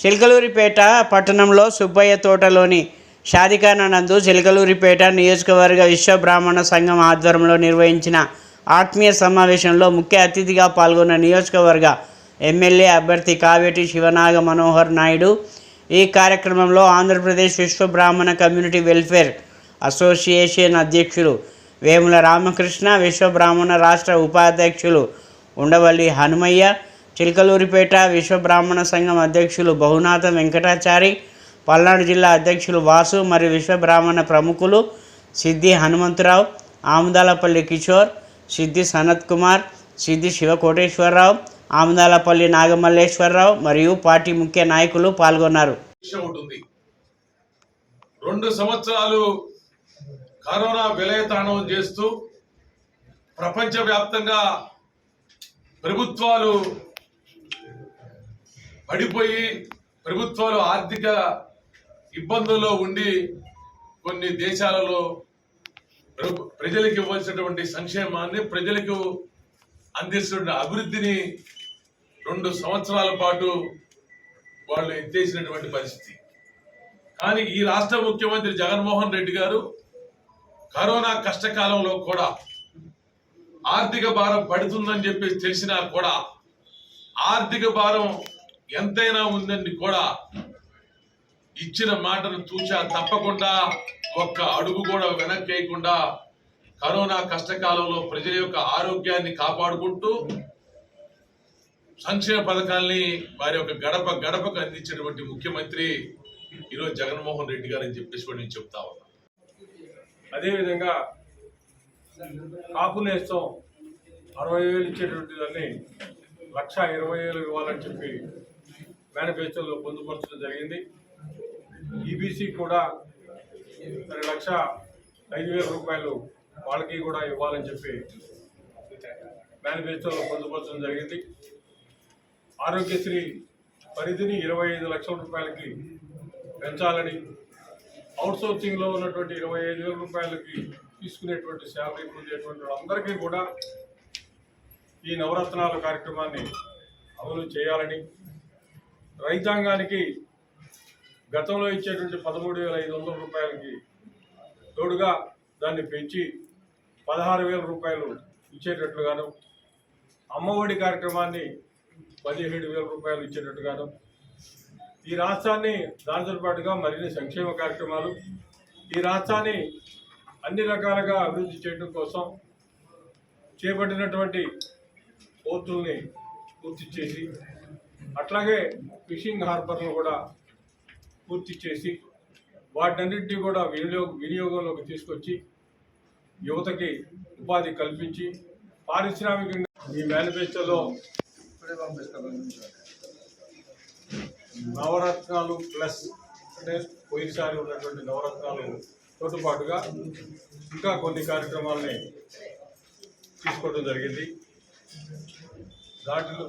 చిలకలూరిపేట పట్టణంలో సుబ్బయ్య తోటలోని షాదీఖానా నందు చిలకలూరిపేట నియోజకవర్గ విశ్వబ్రాహ్మణ సంఘం ఆధ్వర్యంలో నిర్వహించిన ఆత్మీయ సమావేశంలో ముఖ్య అతిథిగా పాల్గొన్న నియోజకవర్గ ఎమ్మెల్యే అభ్యర్థి కావేటి శివనాగ మనోహర్ నాయుడు. ఈ కార్యక్రమంలో Andhra Pradesh Vishwabrahmana community welfare association అధ్యక్షులు వేముల రామకృష్ణ, విశ్వబ్రాహ్మణ రాష్ట్ర ఉపాధ్యక్షులు ఉండవల్లి హనుమయ్య, చిలకలూరిపేట విశ్వబ్రాహ్మణ సంఘం అధ్యక్షులు బహునాథ వెంకటాచారి, పల్నాడు జిల్లా అధ్యక్షులు వాసు మరియు విశ్వబ్రాహ్మణ ప్రముఖులు సిద్ధి హనుమంతరావు, ఆముదాలపల్లి కిషోర్, సిద్ధి సనత్ కుమార్, సిద్ధి శివకోటేశ్వరరావు, ఆముదాలపల్లి నాగమల్లేశ్వరరావు మరియు పార్టీ ముఖ్య నాయకులు పాల్గొన్నారు. 2 సంవత్సరాలు కరోనా విలయతాండవం చేస్తూ ప్రపంచవ్యాప్తంగా ప్రభుత్వాలు పడిపోయి ప్రభుత్వాలు ఆర్థిక ఇబ్బందుల్లో ఉండి కొన్ని దేశాలలో ప్రజలకు ఇవ్వాల్సినటువంటి సంక్షేమాన్ని, ప్రజలకు అందిస్తున్న అభివృద్ధిని 2 సంవత్సరాల పాటు వాళ్ళు ఎత్తేసినటువంటి పరిస్థితి. కానీ ఈ రాష్ట్ర ముఖ్యమంత్రి జగన్మోహన్ రెడ్డి గారు కరోనా కష్టకాలంలో కూడా ఆర్థిక భారం పడుతుందని చెప్పి తెలిసినా కూడా, ఆర్థిక భారం ఎంతైనా ఉందని కూడా ఇచ్చిన మాటను తూచా తప్పకుండా ఒక్క అడుగు కూడా వెనక్కి వేయకుండా కరోనా కష్టకాలంలో ప్రజల యొక్క ఆరోగ్యాన్ని కాపాడుకుంటూ సంక్షేమ పథకాల్ని వారి యొక్క గడప గడపకు అందించినటువంటి ముఖ్యమంత్రి ఈరోజు జగన్మోహన్ రెడ్డి గారు అని చెప్పేసి కూడా నేను చెప్తా ఉన్నా. అదేవిధంగా కాపు నేస్తం 60,000 ఇచ్చేటువంటి దాన్ని 1,20,000 ఇవ్వాలని చెప్పి మేనిఫెస్టోలో పొందుపరచడం జరిగింది. ఈబీసీ కూడా 1,05,000 రూపాయలు వాళ్ళకి కూడా ఇవ్వాలని చెప్పి మేనిఫెస్టోలో పొందుపరచడం జరిగింది. ఆరోగ్యశ్రీ పరిధిని 25 లక్షల రూపాయలకి పెంచాలని, అవుట్సోర్సింగ్లో ఉన్నటువంటి 25,000 రూపాయలకి తీసుకునేటువంటి శాలరీ పొందేటువంటి వాళ్ళందరికీ కూడా ఈ నవరత్నాల కార్యక్రమాన్ని అమలు చేయాలని, రైతాంగానికి గతంలో ఇచ్చేటువంటి 13,500 రూపాయలకి తోడుగా దాన్ని పెంచి 16,000 రూపాయలు ఇచ్చేటట్లుగాను, అమ్మఒడి కార్యక్రమాన్ని 17,000 రూపాయలు ఇచ్చేటట్టుగాను, ఈ రాష్ట్రాన్ని దానితో పాటుగా మరిన్ని సంక్షేమ కార్యక్రమాలు, ఈ రాష్ట్రాన్ని అన్ని రకాలుగా అభివృద్ధి చేయడం కోసం చేపట్టినటువంటి పోర్టుల్ని పూర్తి చేసి, అట్లాగే ఫిషింగ్ హార్బర్ను కూడా పూర్తి చేసి వాటన్నింటినీ కూడా వినియోగంలోకి తీసుకొచ్చి యువతకి ఉపాధి కల్పించి పారిశ్రామికంగా ఈ మేనిఫెస్టోలో నవరత్నాలు ప్లస్ అంటే పోయినసారి ఉన్నటువంటి నవరత్నాలతో పాటుగా ఇంకా కొన్ని కార్యక్రమాలని తీసుకోవడం జరిగింది. దాంట్లో